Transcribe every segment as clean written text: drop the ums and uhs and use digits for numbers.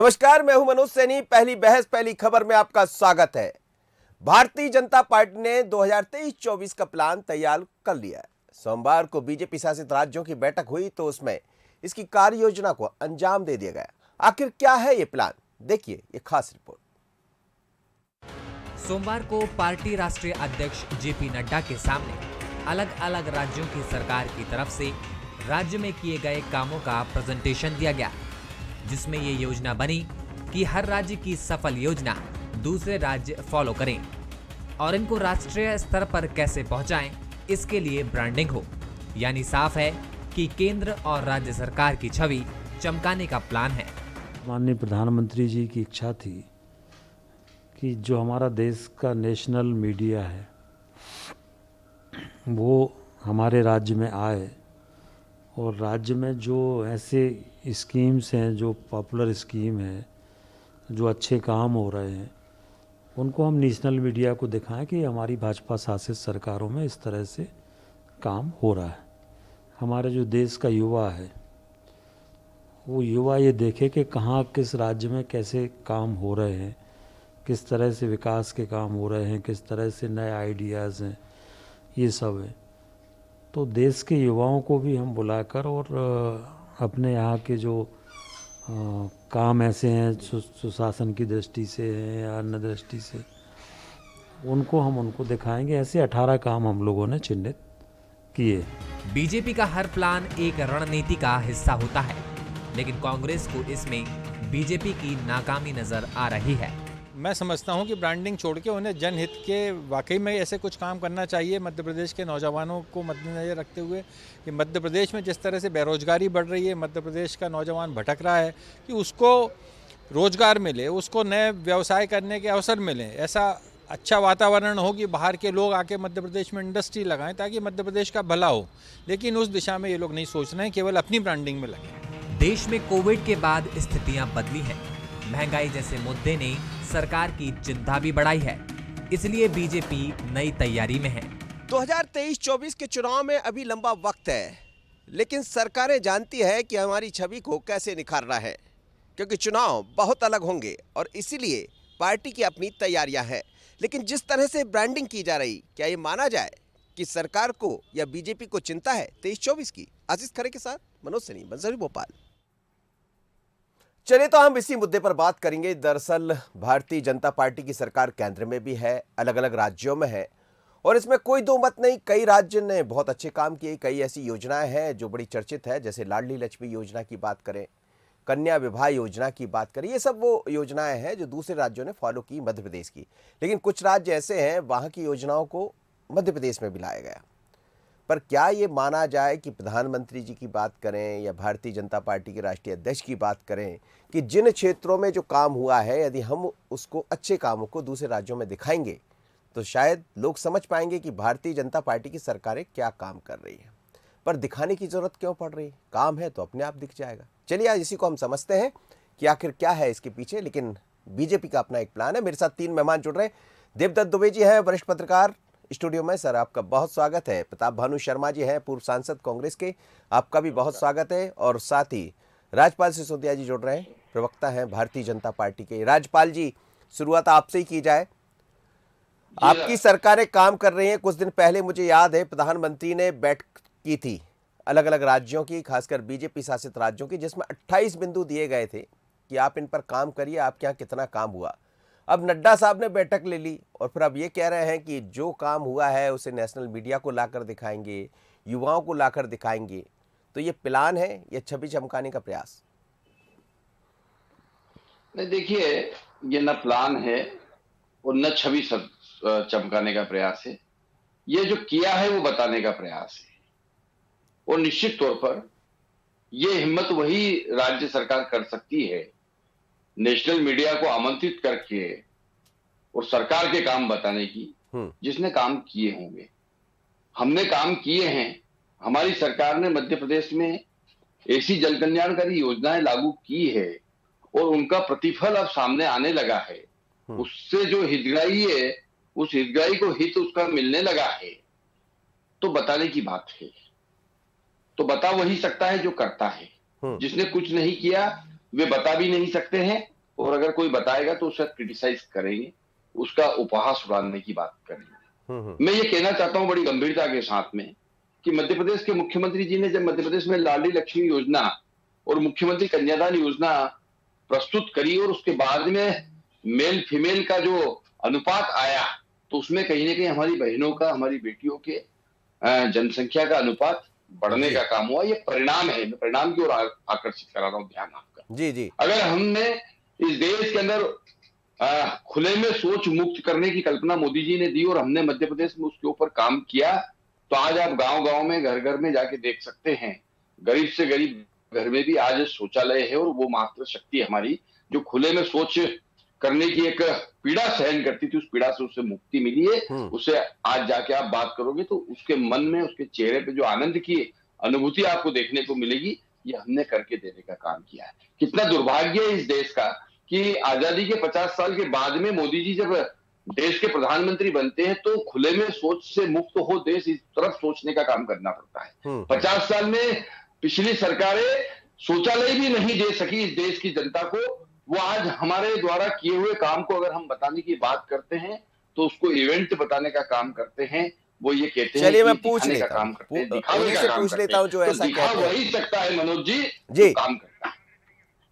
नमस्कार, मैं हूं मनोज सैनी। पहली बहस पहली खबर में आपका स्वागत है। भारतीय जनता पार्टी ने 2023-24 का प्लान तैयार कर लिया है। सोमवार को बीजेपी शासित राज्यों की बैठक हुई तो उसमें इसकी कार्य योजना को अंजाम दे दिया गया। आखिर क्या है ये प्लान, देखिए ये खास रिपोर्ट। सोमवार को पार्टी राष्ट्रीय अध्यक्ष जेपी नड्डा के सामने अलग अलग राज्यों की सरकार की तरफ से राज्य में किए गए कामों का प्रेजेंटेशन दिया गया, जिसमें ये योजना बनी कि हर राज्य की सफल योजना दूसरे राज्य फॉलो करें और इनको राष्ट्रीय स्तर पर कैसे पहुंचाएं, इसके लिए ब्रांडिंग हो। यानी साफ है कि केंद्र और राज्य सरकार की छवि चमकाने का प्लान है। माननीय प्रधानमंत्री जी की इच्छा थी कि जो हमारा देश का नेशनल मीडिया है वो हमारे राज्य में आए और राज्य में जो ऐसे स्कीम्स हैं, जो पॉपुलर स्कीम है, जो अच्छे काम हो रहे हैं, उनको हम नेशनल मीडिया को दिखाएं कि हमारी भाजपा शासित सरकारों में इस तरह से काम हो रहा है। हमारे जो देश का युवा है वो युवा ये देखे कि कहाँ किस राज्य में कैसे काम हो रहे हैं, किस तरह से विकास के काम हो रहे हैं, किस तरह से नए आइडियाज़ हैं, ये सब है। तो देश के युवाओं को भी हम बुलाकर और अपने यहाँ के जो काम ऐसे हैं सुशासन की दृष्टि से हैं या अन्य दृष्टि से, उनको दिखाएंगे। ऐसे 18 काम हम लोगों ने चिन्हित किए। बीजेपी का हर प्लान एक रणनीति का हिस्सा होता है, लेकिन कांग्रेस को इसमें बीजेपी की नाकामी नजर आ रही है। मैं समझता हूं कि ब्रांडिंग छोड़ के उन्हें जनहित के वाकई में ऐसे कुछ काम करना चाहिए मध्य प्रदेश के नौजवानों को मद्देनजर रखते हुए कि मध्य प्रदेश में जिस तरह से बेरोजगारी बढ़ रही है, मध्य प्रदेश का नौजवान भटक रहा है, कि उसको रोजगार मिले, उसको नए व्यवसाय करने के अवसर मिले, ऐसा अच्छा वातावरण हो कि बाहर के लोग आके मध्य प्रदेश में इंडस्ट्री लगाएं ताकि मध्य प्रदेश का भला हो। लेकिन उस दिशा में ये लोग नहीं सोच रहे हैं, केवल अपनी ब्रांडिंग में लगे। देश में कोविड के बाद स्थितियां बदली हैं। महंगाई जैसे मुद्दे ने सरकार की चिंता भी बढ़ाई है, इसलिए बीजेपी नई तैयारी में है। 2023-24 के चुनाव में अभी लंबा वक्त है, लेकिन सरकारें जानती है कि हमारी छवि को कैसे निखारना है, क्योंकि चुनाव बहुत अलग होंगे और इसीलिए पार्टी की अपनी तैयारियां हैं। लेकिन जिस तरह से ब्रांडिंग की जा रही, क्या ये माना जाए कि सरकार को या बीजेपी को चिंता है 23-24 की? आशीष खरे के साथ मनोज सैनी, बंसरी, भोपाल। चलिए तो हम इसी मुद्दे पर बात करेंगे। दरअसल भारतीय जनता पार्टी की सरकार केंद्र में भी है, अलग अलग राज्यों में है और इसमें कोई दो मत नहीं। कई राज्य ने बहुत अच्छे काम किए, कई ऐसी योजनाएं हैं जो बड़ी चर्चित है, जैसे लाडली लक्ष्मी योजना की बात करें, कन्या विवाह योजना की बात करें। ये सब वो योजनाएं हैं जो दूसरे राज्यों ने फॉलो की मध्य प्रदेश की। लेकिन कुछ राज्य ऐसे हैं वहाँ की योजनाओं को मध्य प्रदेश में भी लाया गया। पर क्या ये माना जाए कि प्रधानमंत्री जी की बात करें या भारतीय जनता पार्टी के राष्ट्रीय अध्यक्ष की बात करें कि जिन क्षेत्रों में जो काम हुआ है, यदि हम उसको अच्छे कामों को दूसरे राज्यों में दिखाएंगे तो शायद लोग समझ पाएंगे कि भारतीय जनता पार्टी की सरकारें क्या काम कर रही है। पर दिखाने की जरूरत क्यों पड़ रही? काम है तो अपने आप दिख जाएगा। चलिए आज इसी को हम समझते हैं कि आखिर क्या है इसके पीछे। लेकिन बीजेपी का अपना एक प्लान है। मेरे साथ 3 मेहमान जुड़ रहे हैं। देवदत्त दुबे जी हैं, वरिष्ठ पत्रकार, स्टूडियो में। सर आपका बहुत स्वागत है। प्रताप भानु शर्मा जी हैं, पूर्व सांसद कांग्रेस के, आपका भी बहुत स्वागत है। और साथ ही राजपाल सिसोदिया जी जुड़ रहे हैं, प्रवक्ता हैं भारतीय जनता पार्टी के। राजपाल जी, शुरुआत आपसे ही की जाए। आपकी सरकारें काम कर रही हैं। कुछ दिन पहले मुझे याद है प्रधानमंत्री ने बैठक की थी अलग अलग राज्यों की, खासकर बीजेपी शासित राज्यों की, जिसमें 28 बिंदु दिए गए थे कि आप इन पर काम करिए, आपके यहाँ कितना काम हुआ। अब नड्डा साहब ने बैठक ले ली और फिर अब ये कह रहे हैं कि जो काम हुआ है उसे नेशनल मीडिया को लाकर दिखाएंगे, युवाओं को लाकर दिखाएंगे। तो ये प्लान है या छवि चमकाने का प्रयास? नहीं, देखिए, ये न प्लान है और न छवि सब चमकाने का प्रयास है। ये जो किया है वो बताने का प्रयास है। और निश्चित तौर पर ये हिम्मत वही राज्य सरकार कर सकती है, नेशनल मीडिया को आमंत्रित करके और सरकार के काम बताने की, जिसने काम किए होंगे। हमने काम किए हैं। हमारी सरकार ने मध्य प्रदेश में ऐसी जन कल्याणकारी योजनाएं लागू की है और उनका प्रतिफल अब सामने आने लगा है। उससे जो हितग्राही है, उस हितग्राही को हित उसका मिलने लगा है। तो बताने की बात है। तो बता वही सकता है जो करता है। जिसने कुछ नहीं किया वे बता भी नहीं सकते हैं और अगर कोई बताएगा तो उसका क्रिटिसाइज करेंगे, उसका उपहास उड़ाने की बात करेंगे। मैं ये कहना चाहता हूं बड़ी गंभीरता के साथ में कि मध्य प्रदेश के मुख्यमंत्री जी ने जब मध्य प्रदेश में लाडली लक्ष्मी योजना और मुख्यमंत्री कन्यादान योजना प्रस्तुत करी और उसके बाद में मेल फीमेल का जो अनुपात आया, तो उसमें कहीं ना कहीं हमारी बहनों का, हमारी बेटियों के जनसंख्या का अनुपात बढ़ने का काम हुआ। ये परिणाम है, मैं परिणाम की ओर आकर्षित करा रहा हूं ध्यान आपका। जी जी। अगर हमने इस देश के अंदर खुले में शौच मुक्त करने की कल्पना मोदी जी ने दी और हमने मध्य प्रदेश में उसके ऊपर काम किया, तो आज आप गांव गांव में, घर घर में जाके देख सकते हैं, गरीब से गरीब घर में भी आज शौचालय है। और वो मात्र शक्ति हमारी जो खुले में शौच करने की एक पीड़ा सहन करती थी, उस पीड़ा से उसे मुक्ति मिली है। उसे आज जाके आप बात करोगे तो उसके मन में, उसके चेहरे पे जो आनंद की अनुभूति आपको देखने को मिलेगी, ये हमने करके देने का काम किया है। कितना दुर्भाग्य है इस देश का कि आजादी के 50 साल के बाद में मोदी जी जब देश के प्रधानमंत्री बनते हैं तो खुले में शौच से मुक्त हो देश, इस तरफ सोचने का काम करना पड़ता है। 50 साल में पिछली सरकारें शौचालय भी नहीं दे सकी इस देश की जनता को। वो आज हमारे द्वारा किए हुए काम को अगर हम बताने की बात करते हैं तो उसको इवेंट बताने का काम करते हैं। वो ये कहते हैं, चलिए मैं कि पूछ दिखाने का लेता काम हूं, करते हैं, उन्हीं दिखावे का से काम पूछ करते लेता हूं हैं। जो तो ऐसा दिखा कहते हैं। वही सकता है मनोज जी, जी। जो काम करता है।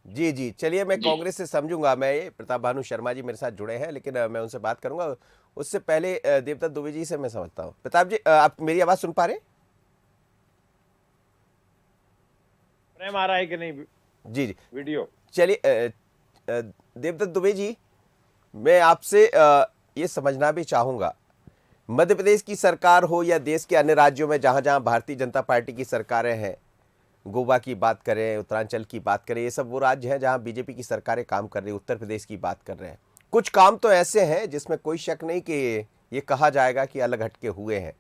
जी जी, चलिए मैं जी। कांग्रेस से समझूंगा। मैं ये प्रताप भानु शर्मा जी मेरे साथ जुड़े हैं, लेकिन मैं उनसे बात करूंगा। उससे पहले देवदत्त दुबे जी से मैं समझता हूं। प्रताप जी, आप मेरी आवाज सुन पा रहे हैं? प्रेम आ रहा है कि नहीं? जी जी। वीडियो चलिए देवदत्त दुबे जी, मैं आपसे ये समझना भी चाहूँगा, मध्य प्रदेश की सरकार हो या देश के अन्य राज्यों में जहाँ जहाँ भारतीय जनता पार्टी की सरकारें हैं, गोवा की बात करें, उत्तरांचल की बात करें, ये सब वो राज्य हैं जहाँ बीजेपी की सरकारें काम कर रही है, उत्तर प्रदेश की बात कर रहे हैं। कुछ काम तो ऐसे हैं जिसमें कोई शक नहीं कि ये कहा जाएगा कि अलग हटके हुए हैं,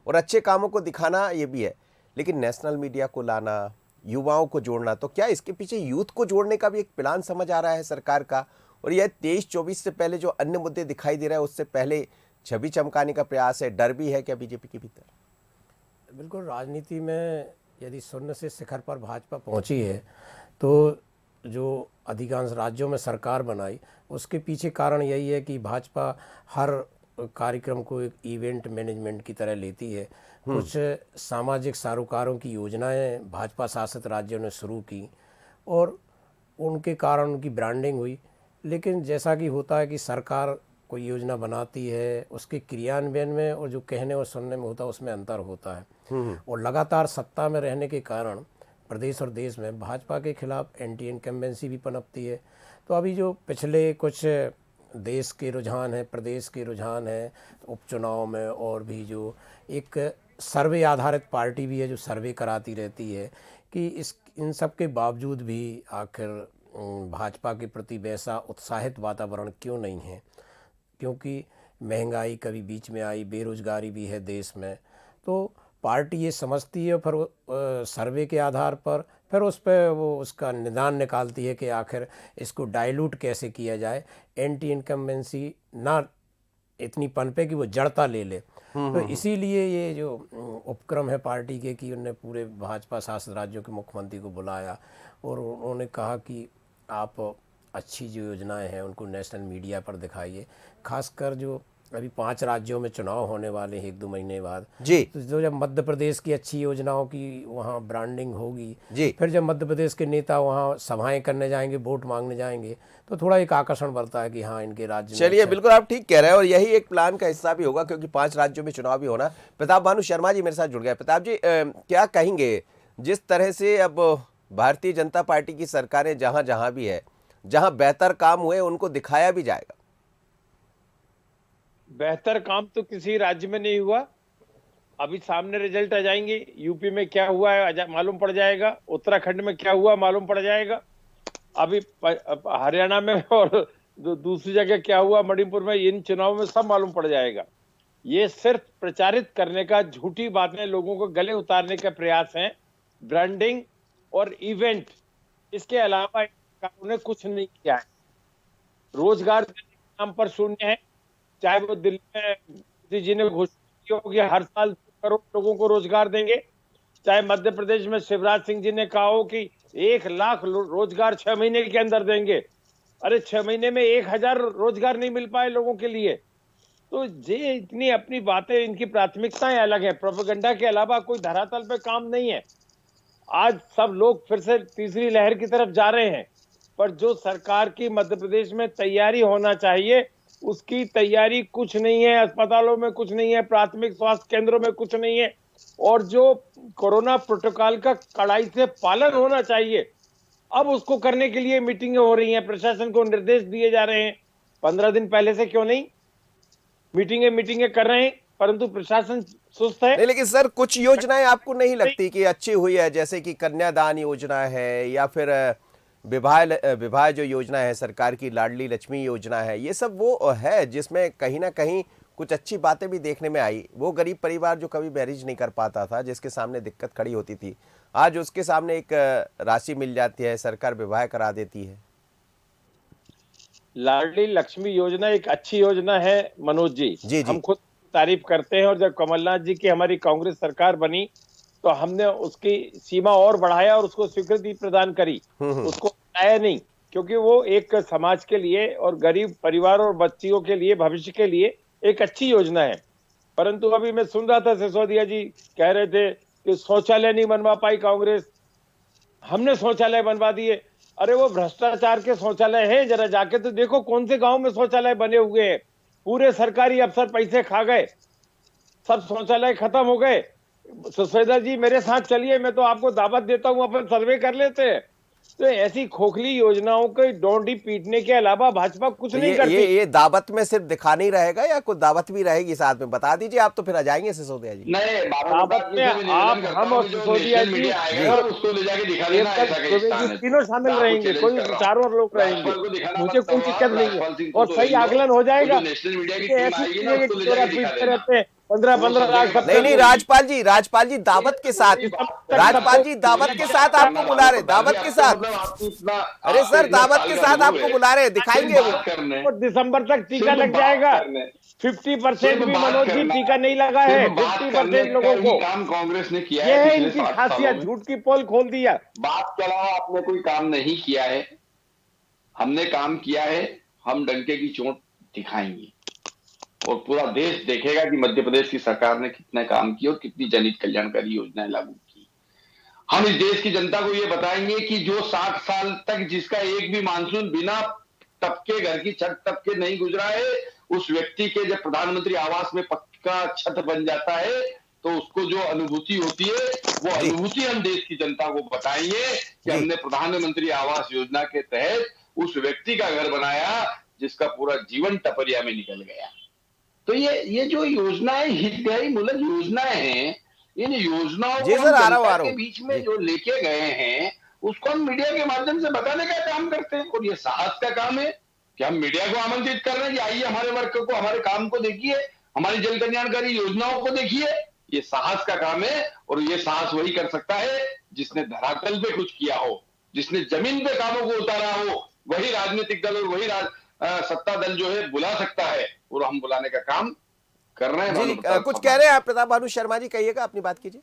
और अच्छे कामों को दिखाना ये भी है। लेकिन नेशनल मीडिया को लाना, युवाओं को जोड़ना, तो क्या इसके पीछे यूथ को जोड़ने का भी एक प्लान समझ आ रहा है सरकार का? और यह 23-24 से पहले जो अन्य मुद्दे दिखाई दे रहे हैं उससे पहले छवि चमकाने का प्रयास है? डर भी है क्या बीजेपी के भीतर? बिल्कुल, राजनीति में यदि शून्य से शिखर पर भाजपा पहुंची है तो जो अधिकांश राज्यों में सरकार बनाई, उसके पीछे कारण यही है कि भाजपा हर कार्यक्रम को एक इवेंट मैनेजमेंट की तरह लेती है। कुछ सामाजिक सारोकारों की योजनाएं भाजपा शासित राज्यों ने शुरू की और उनके कारण उनकी ब्रांडिंग हुई। लेकिन जैसा कि होता है कि सरकार कोई योजना बनाती है, उसके क्रियान्वयन में और जो कहने और सुनने में होता है उसमें अंतर होता है। और लगातार सत्ता में रहने के कारण प्रदेश और देश में भाजपा के खिलाफ एंटी इनकम्बेंसी भी पनपती है। तो अभी जो पिछले कुछ देश के रुझान है, प्रदेश के रुझान है उपचुनाव में, और भी जो एक सर्वे आधारित पार्टी भी है जो सर्वे कराती रहती है कि इन सब के बावजूद भी आखिर भाजपा के प्रति वैसा उत्साहित वातावरण क्यों नहीं है। क्योंकि महंगाई कभी बीच में आई, बेरोजगारी भी है देश में, तो पार्टी ये समझती है, फिर सर्वे के आधार पर फिर उस पर वो उसका निदान निकालती है कि आखिर इसको डाइल्यूट कैसे किया जाए, एंटी इनकम्बेंसी ना इतनी पनपे कि वो जड़ता ले ले। तो इसीलिए ये जो उपक्रम है पार्टी के कि उन्होंने पूरे भाजपा शासित राज्यों के मुख्यमंत्री को बुलाया और उन्होंने कहा कि आप अच्छी जो योजनाएं हैं उनको नेशनल मीडिया पर दिखाइए। खासकर जो अभी 5 राज्यों में चुनाव होने वाले हैं 1-2 महीने बाद जी, तो जो जब मध्य प्रदेश की अच्छी योजनाओं की वहाँ ब्रांडिंग होगी जी, फिर जब मध्य प्रदेश के नेता वहाँ सभाएं करने जाएंगे, वोट मांगने जाएंगे, तो थोड़ा एक आकर्षण बढ़ता है कि हाँ इनके राज्य में चलिए अच्छा बिल्कुल आप ठीक कह रहे हैं, और यही एक प्लान का हिस्सा भी होगा क्योंकि 5 राज्यों में चुनाव भी होना। प्रताप भानु शर्मा जी मेरे साथ जुड़ गए। प्रताप जी, क्या कहेंगे जिस तरह से अब भारतीय जनता पार्टी की सरकारें जहां जहां भी है, जहां बेहतर काम हुए उनको दिखाया भी जाएगा? बेहतर काम तो किसी राज्य में नहीं हुआ। अभी सामने रिजल्ट आ जाएंगे, यूपी में क्या हुआ है मालूम पड़ जाएगा, उत्तराखंड में क्या हुआ मालूम पड़ जाएगा, अभी हरियाणा में और दूसरी जगह क्या हुआ मणिपुर में, इन चुनावों में सब मालूम पड़ जाएगा। ये सिर्फ प्रचारित करने का, झूठी बातें लोगों को गले उतारने का प्रयास है, ब्रांडिंग और इवेंट। इसके अलावा उन्होंने कुछ नहीं किया है। रोजगार के नाम पर शून्य है। चाहे वो दिल्ली में मोदी जी ने घोषणा की होगी हर साल 2 करोड़ लोगों को रोजगार देंगे, चाहे मध्य प्रदेश में शिवराज सिंह जी ने कहा हो कि 1 लाख रोजगार 6 महीने के अंदर देंगे, अरे 6 महीने में 1000 रोजगार नहीं मिल पाए लोगों के लिए। तो ये इतनी अपनी बातें, इनकी प्राथमिकताएं अलग है, प्रोपेगेंडा के अलावा कोई धरातल पे काम नहीं है। आज सब लोग फिर से तीसरी लहर की तरफ जा रहे हैं, पर जो सरकार की मध्य प्रदेश में तैयारी होना चाहिए उसकी तैयारी कुछ नहीं है। अस्पतालों में कुछ नहीं है, प्राथमिक स्वास्थ्य केंद्रों में कुछ नहीं है, और जो कोरोना प्रोटोकॉल का कड़ाई से पालन होना चाहिए अब उसको करने के लिए मीटिंगें हो रही हैं, प्रशासन को निर्देश दिए जा रहे हैं। 15 दिन पहले से क्यों नहीं मीटिंगें कर रहे हैं, परंतु प्रशासन सुस्त है। नहीं, लेकिन सर कुछ योजनाएं आपको नहीं लगती कि अच्छी हुई है, जैसे कि कन्यादान योजना है या फिर विवाह जो योजना है सरकार की, लाडली लक्ष्मी योजना है, ये सब वो है जिसमें कहीं ना कहीं कुछ अच्छी बातें भी देखने में आई। वो गरीब परिवार जो कभी मैरिज नहीं कर पाता था, जिसके सामने दिक्कत खड़ी होती थी, आज उसके सामने एक राशि मिल जाती है, सरकार विवाह करा देती है। लाडली लक्ष्मी योजना एक अच्छी योजना है मनोज जी, जी। हम खुद तारीफ करते हैं। और जब कमलनाथ जी की हमारी कांग्रेस सरकार बनी तो हमने उसकी सीमा और बढ़ाया और उसको स्वीकृति प्रदान करी, उसको हटाया नहीं, क्योंकि वो एक समाज के लिए और गरीब परिवार और बच्चियों के लिए, भविष्य के लिए एक अच्छी योजना है। परंतु अभी मैं सुन रहा था सिसोदिया जी कह रहे थे कि शौचालय नहीं बनवा पाई कांग्रेस, हमने शौचालय बनवा दिए। अरे वो भ्रष्टाचार के शौचालय हैं, जरा जाके तो देखो कौन से गांव में शौचालय बने हुए हैं। पूरे सरकारी अफसर पैसे खा गए, सब शौचालय खत्म हो गए। सुश्वेता जी मेरे साथ चलिए, मैं तो आपको दावत देता हूं, अपन सर्वे कर लेते हैं। तो ऐसी खोखली योजनाओं के डोंडी पीटने के अलावा भाजपा कुछ नहीं करती। ये दावत में सिर्फ दिखाना ही रहेगा या कोई दावत भी रहेगी साथ में, बता दीजिए आप, तो फिर आ जाएंगे सिसोदिया जी। नहीं, दावत में आप, हम और सिसोदिया जी उसको ले जाके दिखा देना, ऐसा कहीं स्थान है। तीनों शामिल रहेंगे, कोई चारों लोग रहेंगे, मुझे कोई दिक्कत नहीं है। और सही आकलन हो जाएगा। नेशनल मीडिया की टीम आएगी ना, उसको ले चोरा जाके दिखा पीटते देना। रहते हैं 15-15 लाख। नहीं, राजपाल जी दावत के साथ, राजपाल जी दावत के साथ आपको बुला रहे, दावत के साथ। अरे सर दावत के साथ आपको बुला रहे, दिखाएंगे वो। दिसंबर तक टीका लग जाएगा। 50% भी मनोज जी टीका नहीं लगा है, 50% लोगों को। काम कांग्रेस ने किया ये है पिछले इनकी 7 खासियत, सालों में। झूठ की पोल खोल दिया। बात के अलावा आपने कोई काम नहीं किया है, हमने काम किया है, हम डंके की चोट दिखाएंगे और पूरा देश देखेगा कि मध्य प्रदेश की सरकार ने कितना काम किया और कितनी जनहित कल्याणकारी योजनाएं लागू की। हम इस देश की जनता को ये बताएंगे कि जो 60 साल तक जिसका एक भी मानसून बिना टपके घर की छत टपके नहीं गुजरा है, उस व्यक्ति के जब प्रधानमंत्री आवास में पक्का छत बन जाता है तो उसको जो अनुभूति होती है, वो अनुभूति हम देश की जनता को बताएंगे कि हमने प्रधानमंत्री आवास योजना के तहत उस व्यक्ति का घर बनाया जिसका पूरा जीवन टपरिया में निकल गया। तो ये जो योजनाएं, हितग्राही मूलक योजनाएं हैं, इन योजनाओं को हम जनता के बीच में जो लेके गए हैं उसको हम मीडिया के माध्यम से बताने का काम करते हैं। और ये साहस का काम है कि हम मीडिया को आमंत्रित कर रहे हैं कि आइए हमारे वर्क को, हमारे काम को देखिए, हमारी जन कल्याणकारी योजनाओं को देखिए। ये साहस का काम है और ये साहस वही कर सकता है जिसने धरातल पे कुछ किया हो, जिसने जमीन पे कामों को उतारा हो। वही राजनीतिक दल और वही सत्ता दल जो है बुला सकता है और हम बुलाने का काम कर रहे हैं। जी, कुछ कह रहे हैं आप प्रताप भानु शर्मा जी, कहिएगा, अपनी बात कीजिए।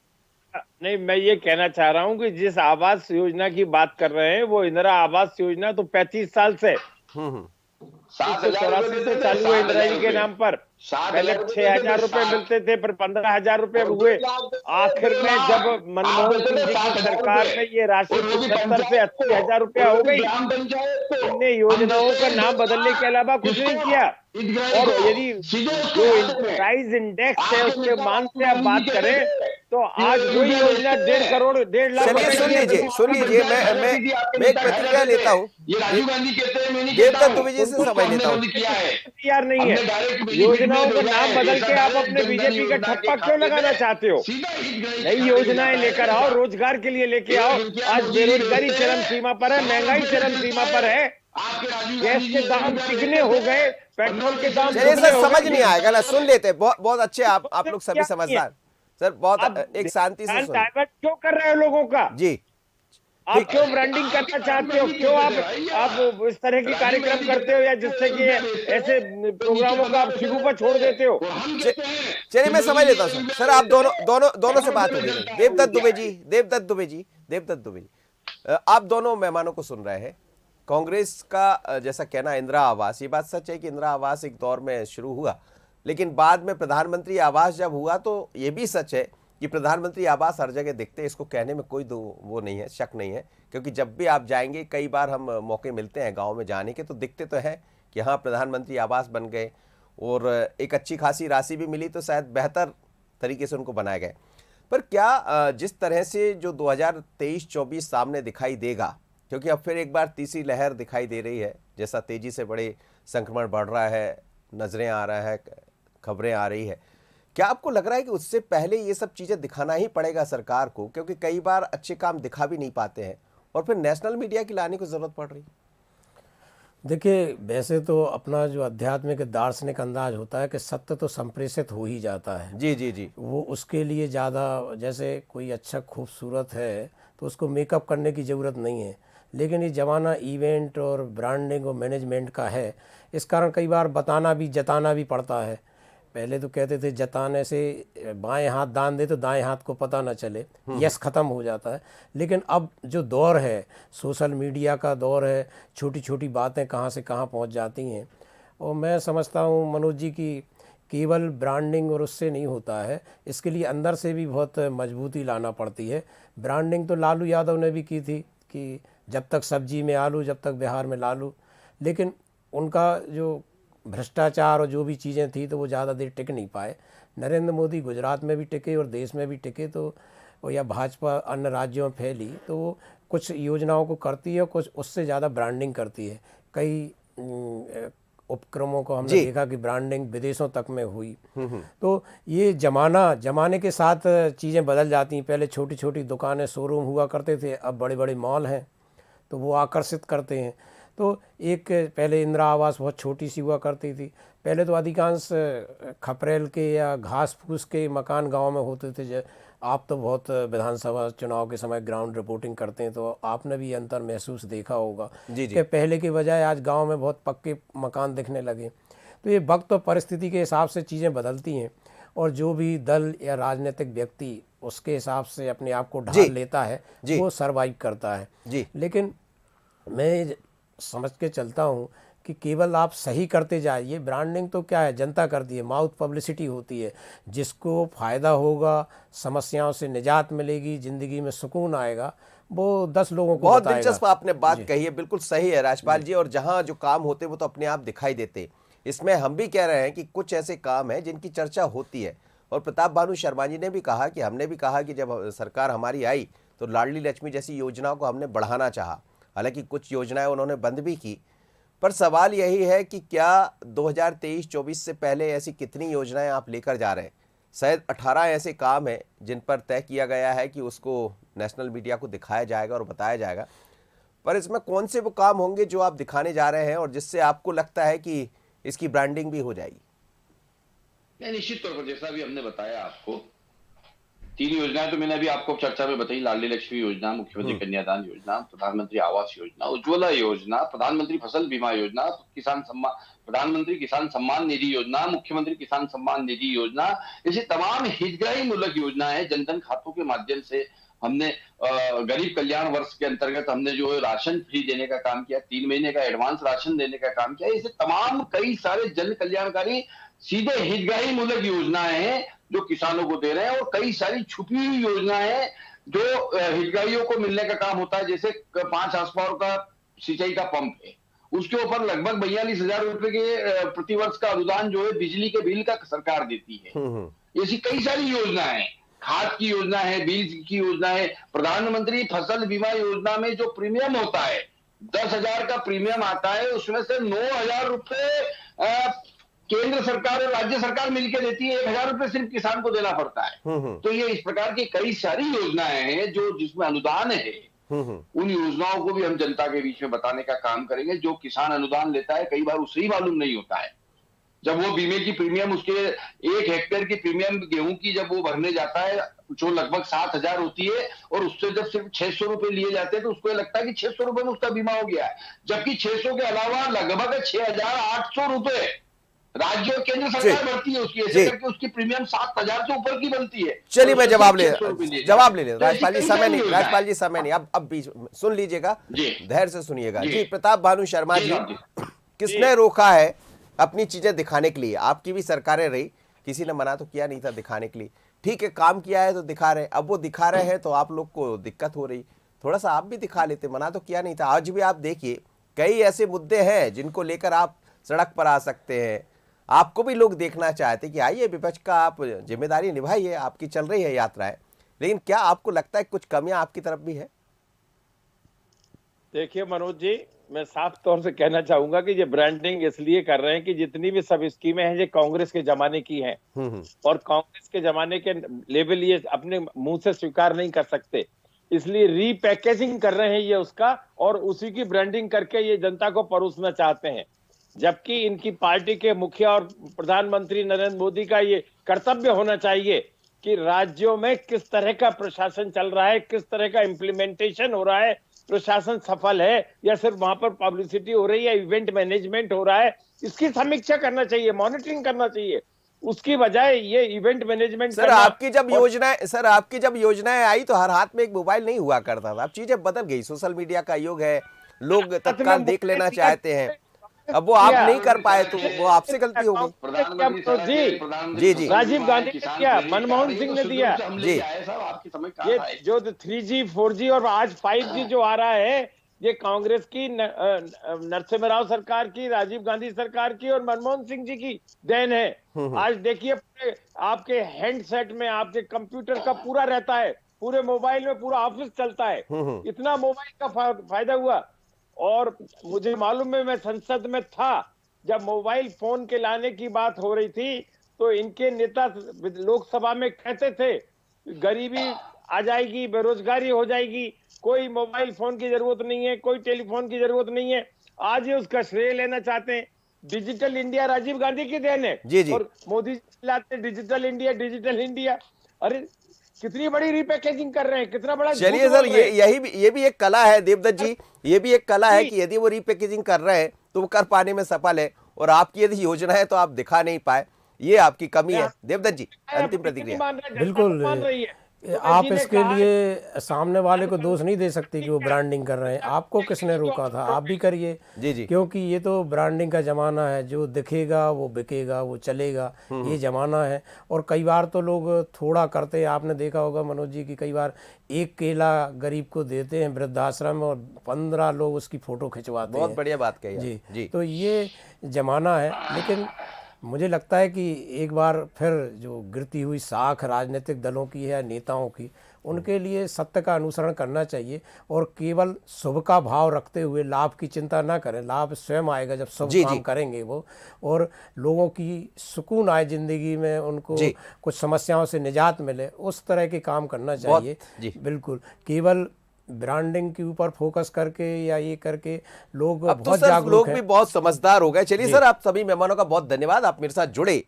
नहीं, मैं ये कहना चाह रहा हूं कि जिस आवास योजना की बात कर रहे हैं वो इंदिरा आवास योजना तो 35 साल से 1984 से चालू है इंदिरा जी के नाम पर। पहले 6,000 रुपए मिलते थे, फिर 15,000 रुपए हुए। आखिर में जब मनमोहन सिंह जी की सरकार में ये राशि 75 से 80,000 रुपया हो गई, इनने योजनाओं का नाम बदलने के अलावा कुछ नहीं किया। और यदि जो प्राइस इंडेक्स है उसके मान से आप बात करें तो आज वही योजना 1.5 करोड़ 1.5 लाख। चलिए सुन लीजिए, मैं एक प्रतिक्रिया लेता हूँ, ये राजीव गांधी कहते हैं, मैं नहीं देवदत्त दुबे जी से समझ लेता हूँ। तैयार नहीं है, योजनाओं का नाम बदल के आप अपने बीजेपी का ठप्पा क्यों लगाना चाहते हो? नई योजनाएं लेकर आओ, रोजगार के लिए लेके आओ। आज बेरोजगारी चरम सीमा पर है, महंगाई चरम सीमा पर है, गैस के दाम तिगने हो गए, पेट्रोल के दाम चलिए सर, समझ नहीं आएगा ना, सुन लेते, बहुत अच्छे आप लोग सभी समझदार सर, बहुत एक शांति से डाइवर्ट क्यों कर रहे हो लोगों का? जी, आप क्यों ब्रांडिंग करना चाहते हो? क्यों आप इस तरह के कार्यक्रम करते हो या जिससे कि ऐसे प्रोग्रामों का आप शिगू पर छोड़ देते हो? चलिए मैं समझ लेता हूँ सर, आप दोनों से बात हो गई। देवदत्त दुबे जी, आप दोनों मेहमानों को सुन रहे हैं। कांग्रेस का जैसा कहना इंदिरा आवास, ये बात सच है कि इंदिरा आवास एक दौर में शुरू हुआ, लेकिन बाद में प्रधानमंत्री आवास जब हुआ तो ये भी सच है कि प्रधानमंत्री आवास हर जगह दिखते हैं। इसको कहने में कोई वो नहीं है, शक नहीं है, क्योंकि जब भी आप जाएंगे, कई बार हम मौके मिलते हैं गाँव में जाने के, तो दिखते तो है कि हाँ प्रधानमंत्री आवास बन गए और एक अच्छी खासी राशि भी मिली, तो शायद बेहतर तरीके से उनको बनाया गया। पर क्या जिस तरह से जो 2023-24 सामने दिखाई देगा, क्योंकि अब फिर एक बार तीसरी लहर दिखाई दे रही है, जैसा तेजी से बड़े संक्रमण बढ़ रहा है, नजरें आ रहा है, खबरें आ रही है, क्या आपको लग रहा है कि उससे पहले ये सब चीज़ें दिखाना ही पड़ेगा सरकार को, क्योंकि कई बार अच्छे काम दिखा भी नहीं पाते हैं और फिर नेशनल मीडिया की लाने की ज़रूरत पड़ रही है? देखिए, वैसे तो अपना जो आध्यात्मिक दार्शनिक अंदाज होता है कि सत्य तो संप्रेषित हो ही जाता है। जी जी जी। वो उसके लिए ज़्यादा, जैसे कोई अच्छा खूबसूरत है तो उसको मेकअप करने की ज़रूरत नहीं है, लेकिन ये ज़माना इवेंट और ब्रांडिंग और मैनेजमेंट का है, इस कारण कई बार बताना भी जताना भी पड़ता है। पहले तो कहते थे जताने से बाएं हाथ दान दे तो दाएं हाथ को पता न चले, यस ख़त्म हो जाता है। लेकिन अब जो दौर है, सोशल मीडिया का दौर है, छोटी छोटी बातें कहाँ से कहाँ पहुँच जाती हैं। और मैं समझता हूँ मनोज जी की केवल ब्रांडिंग और उससे नहीं होता है, इसके लिए अंदर से भी बहुत मजबूती लाना पड़ती है। ब्रांडिंग तो लालू यादव ने भी की थी कि जब तक सब्जी में आलू, जब तक बिहार में लालू, लेकिन उनका जो भ्रष्टाचार और जो भी चीज़ें थी तो वो ज़्यादा देर टिक नहीं पाए। नरेंद्र मोदी गुजरात में भी टिके और देश में भी टिके, तो या भाजपा अन्य राज्यों में फैली तो वो कुछ योजनाओं को करती है, कुछ उससे ज़्यादा ब्रांडिंग करती है। कई उपक्रमों को हमने देखा कि ब्रांडिंग विदेशों तक में हुई। तो ये जमाने के साथ चीज़ें बदल जाती हैं। पहले छोटी छोटी दुकानें, शोरूम हुआ करते थे, अब बड़े बड़े मॉल हैं तो वो आकर्षित करते हैं। तो एक पहले इंदिरा आवास बहुत छोटी सी हुआ करती थी, पहले तो अधिकांश खपरेल के या घास फूस के मकान गांव में होते थे। आप तो बहुत विधानसभा चुनाव के समय ग्राउंड रिपोर्टिंग करते हैं तो आपने भी अंतर महसूस देखा होगा कि पहले के बजाय आज गांव में बहुत पक्के मकान दिखने लगे। तो ये वक्त और परिस्थिति के हिसाब से चीज़ें बदलती हैं और जो भी दल या राजनीतिक व्यक्ति उसके हिसाब से अपने आप को ढाल लेता है वो सर्वाइव करता है। लेकिन मैं समझ के चलता हूँ कि केवल आप सही करते जाइए। ब्रांडिंग तो क्या है, जनता करती है, माउथ पब्लिसिटी होती है। जिसको फ़ायदा होगा, समस्याओं से निजात मिलेगी, ज़िंदगी में सुकून आएगा, वो 10 लोगों को बहुत बताएगा। दिलचस्प आपने बात कही है, बिल्कुल सही है राजपाल जी। और जहाँ जो काम होते वो तो अपने आप दिखाई देते। इसमें हम भी कह रहे हैं कि कुछ ऐसे काम हैं जिनकी चर्चा होती है। और प्रताप भानु शर्मा जी ने भी कहा कि हमने भी कहा कि जब सरकार हमारी आई तो लाडली लक्ष्मी जैसी योजनाओं को हमने बढ़ाना चाहा। हालांकि कुछ योजनाएं उन्होंने बंद भी की, पर सवाल यही है कि क्या 2023-24 से पहले ऐसी कितनी योजनाएं आप लेकर जा रहे हैं? शायद 18 ऐसे काम हैं जिन पर तय किया गया है कि उसको नेशनल मीडिया को दिखाया जाएगा और बताया जाएगा, पर इसमें कौन से वो काम होंगे जो आप दिखाने जा रहे हैं और जिससे आपको लगता है कि इसकी ब्रांडिंग भी हो जाएगी? निश्चित तौर पर जैसा भी हमने बताया आपको, 3 योजनाएं तो मैंने अभी आपको चर्चा में बताई। लाडली लक्ष्मी योजना, मुख्यमंत्री कन्यादान योजना, प्रधानमंत्री आवास योजना, उज्ज्वला योजना, प्रधानमंत्री फसल बीमा योजना, प्रधानमंत्री किसान सम्मान निधि योजना, मुख्यमंत्री किसान सम्मान निधि योजना, ऐसी तमाम हितग्राही मूलक योजनाएं जनधन खातों के माध्यम से हमने गरीब कल्याण वर्ष के अंतर्गत हमने जो राशन फ्री देने का काम किया, 3 महीने का एडवांस राशन देने का काम किया। ऐसे तमाम कई सारे जन कल्याणकारी सीधे हितग्राही मूलक योजनाएं हैं जो किसानों को दे रहे हैं, और कई सारी छुपी हुई योजनाएं हैं जो हितग्राहियों को मिलने का काम होता है। जैसे 5 हार्सपावर का सिंचाई का पंप है, उसके ऊपर लगभग 42,000 रुपए के प्रतिवर्ष का अनुदान जो है बिजली के बिल का सरकार देती है। ऐसी कई सारी योजनाएं, खाद की योजना है, बीज की योजना है, प्रधानमंत्री फसल बीमा योजना में जो प्रीमियम होता है 10,000 का प्रीमियम आता है, उसमें से 9,000 रुपए केंद्र सरकार और राज्य सरकार मिलकर देती है, 1,000 रुपए सिर्फ किसान को देना पड़ता है। तो ये इस प्रकार की कई सारी योजनाएं हैं जो जिसमें अनुदान है। उन योजनाओं को भी हम जनता के बीच में बताने का काम करेंगे। जो किसान अनुदान लेता है कई बार उसे ही मालूम नहीं होता है, जब वो बीमे की प्रीमियम, उसके 1 हेक्टेयर की प्रीमियम गेहूं की जब वो भरने जाता है जो लगभग 7,000 होती है, और उससे जब सिर्फ 600 रुपए लिए जाते हैं तो उसको लगता है कि 600 रुपए में उसका बीमा हो गया है, जबकि 600 के अलावा लगभग 6,800 रुपए राज्य और केंद्र सरकार भरती है उसकी, ऐसे करके उसकी प्रीमियम 7,000 से ऊपर की बनती है। चलिए मैं जवाब ले तो राजपाल जी, समय नहीं, राजपाल जी समय नहीं, अब बीच सुन लीजिएगा, धैर्य से सुनिएगा जी। प्रताप भानु शर्मा जी, किसने रोका है अपनी चीजें दिखाने के लिए? आपकी भी सरकारें रही, किसी ने मना तो किया नहीं था दिखाने के लिए, ठीक है, काम किया है तो दिखा रहे हैं। अब वो दिखा रहे हैं तो आप लोग को दिक्कत हो रही, थोड़ा सा आप भी दिखा लेते, मना तो किया नहीं था। आज भी आप देखिए कई ऐसे मुद्दे हैं जिनको लेकर आप सड़क पर आ सकते हैं, आपको भी लोग देखना चाहते कि आइए विपक्ष का आप जिम्मेदारी निभाइए, आपकी चल रही है यात्राएं, लेकिन क्या आपको लगता है कुछ कमियां आपकी तरफ भी है? देखिए मनोज जी, मैं साफ तौर से कहना चाहूंगा कि ये ब्रांडिंग इसलिए कर रहे हैं कि जितनी भी सब स्कीमें हैं ये कांग्रेस के जमाने की हैं और कांग्रेस के जमाने के लेवल ये अपने मुंह से स्वीकार नहीं कर सकते, इसलिए रीपैकेजिंग कर रहे हैं ये उसका, और उसी की ब्रांडिंग करके ये जनता को परोसना चाहते हैं। जबकि इनकी पार्टी के मुखिया और प्रधानमंत्री नरेंद्र मोदी का ये कर्तव्य होना चाहिए कि राज्यों में किस तरह का प्रशासन चल रहा है, किस तरह का इम्प्लीमेंटेशन हो रहा है, प्रशासन सफल है या सिर्फ वहां पर पब्लिसिटी हो रही है, इवेंट मैनेजमेंट हो रहा है, इसकी समीक्षा करना चाहिए, मॉनिटरिंग करना चाहिए। उसकी बजाय ये इवेंट मैनेजमेंट सर आपकी जब योजनाएं आई तो हर हाथ में एक मोबाइल नहीं हुआ करता था, अब चीजें बदल गई, सोशल मीडिया का युग है, लोग तत्काल देख लेना चाहते हैं, अब वो आप नहीं कर पाए तो वो आपसे गलती हो गई। जी राजीव गांधी ने किया, मनमोहन सिंह ने दिया जी, ये जो 3G 4G और आज 5G जो आ रहा है, ये कांग्रेस की, नरसिम्हा राव सरकार की, राजीव गांधी सरकार की और मनमोहन सिंह जी की देन है। आज देखिए आपके हैंडसेट में आपके कंप्यूटर का पूरा रहता है, पूरे मोबाइल में पूरा ऑफिस चलता है, इतना मोबाइल का फायदा हुआ। और मुझे मालूम है, मैं संसद में था जब मोबाइल फोन के लाने की बात हो रही थी, तो इनके नेता लोकसभा में कहते थे गरीबी आ जाएगी, बेरोजगारी हो जाएगी, कोई मोबाइल फोन की जरूरत नहीं है, कोई टेलीफोन की जरूरत नहीं है। आज ये उसका श्रेय लेना चाहते हैं। डिजिटल इंडिया राजीव गांधी की देन है जी। और मोदी लाते डिजिटल इंडिया। अरे कितनी बड़ी रीपैकेजिंग कर रहे हैं, कितना बड़ा। चलिए सर, ये भी एक कला है देवदत्त जी, ये भी एक कला है कि यदि वो रीपैकेजिंग कर रहे हैं तो वो कर पाने में सफल है, और आपकी यदि योजना है तो आप दिखा नहीं पाए, ये आपकी कमी है। देवदत्त जी, अंतिम प्रतिक्रिया। बिल्कुल, आप इसके लिए सामने वाले को दोष नहीं दे सकते कि वो ब्रांडिंग कर रहे हैं, आपको किसने रोका था, आप भी करिए जी, क्योंकि ये तो ब्रांडिंग का ज़माना है, जो दिखेगा वो बिकेगा, वो चलेगा, ये ज़माना है। और कई बार तो लोग थोड़ा करते हैं, आपने देखा होगा मनोज जी की कई बार एक केला गरीब को देते हैं वृद्धाश्रम और 15 लोग उसकी फ़ोटो खिंचवाते हैं। बहुत बढ़िया बात कही जी। तो ये ज़माना है, लेकिन मुझे लगता है कि एक बार फिर जो गिरती हुई साख राजनीतिक दलों की है, नेताओं की, उनके लिए सत्य का अनुसरण करना चाहिए और केवल शुभ का भाव रखते हुए लाभ की चिंता ना करें। लाभ स्वयं आएगा जब शुभ काम करेंगे वो, और लोगों की सुकून आए जिंदगी में, उनको कुछ समस्याओं से निजात मिले, उस तरह के काम करना चाहिए। बिल्कुल, केवल ब्रांडिंग के ऊपर फोकस करके या ये करके लोग बहुत जागरूक लोग भी बहुत समझदार हो गए। चलिए सर, आप सभी मेहमानों का बहुत धन्यवाद, आप मेरे साथ जुड़े।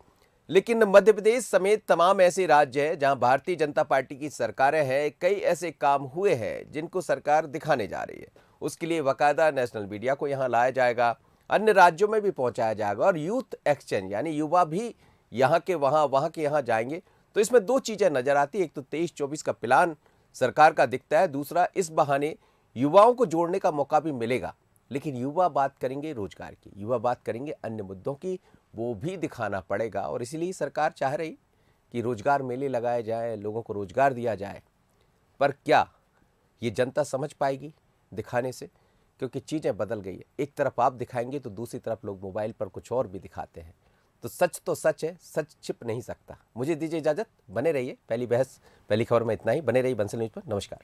लेकिन मध्य प्रदेश समेत तमाम ऐसे राज्य हैं जहां भारतीय जनता पार्टी की सरकारें हैं, कई ऐसे काम हुए हैं जिनको सरकार दिखाने जा रही है। उसके लिए बाकायदा नेशनल मीडिया को यहाँ लाया जाएगा, अन्य राज्यों में भी पहुंचाया जाएगा, और यूथ एक्सचेंज यानी युवा भी यहाँ के वहाँ के यहाँ जाएंगे। तो इसमें दो चीज़ें नजर आती है, एक तो 23-24 का प्लान सरकार का दिखता है, दूसरा इस बहाने युवाओं को जोड़ने का मौका भी मिलेगा। लेकिन युवा बात करेंगे रोजगार की, युवा बात करेंगे अन्य मुद्दों की, वो भी दिखाना पड़ेगा। और इसीलिए सरकार चाह रही कि रोजगार मेले लगाए जाए, लोगों को रोजगार दिया जाए। पर क्या ये जनता समझ पाएगी दिखाने से? क्योंकि चीज़ें बदल गई है, एक तरफ आप दिखाएंगे तो दूसरी तरफ लोग मोबाइल पर कुछ और भी दिखाते हैं। तो सच है, सच छिप नहीं सकता। मुझे दीजिए इजाज़त, बने रहिए। पहली बहस पहली खबर में इतना ही। बने रहिए बंसल न्यूज़ पर। नमस्कार।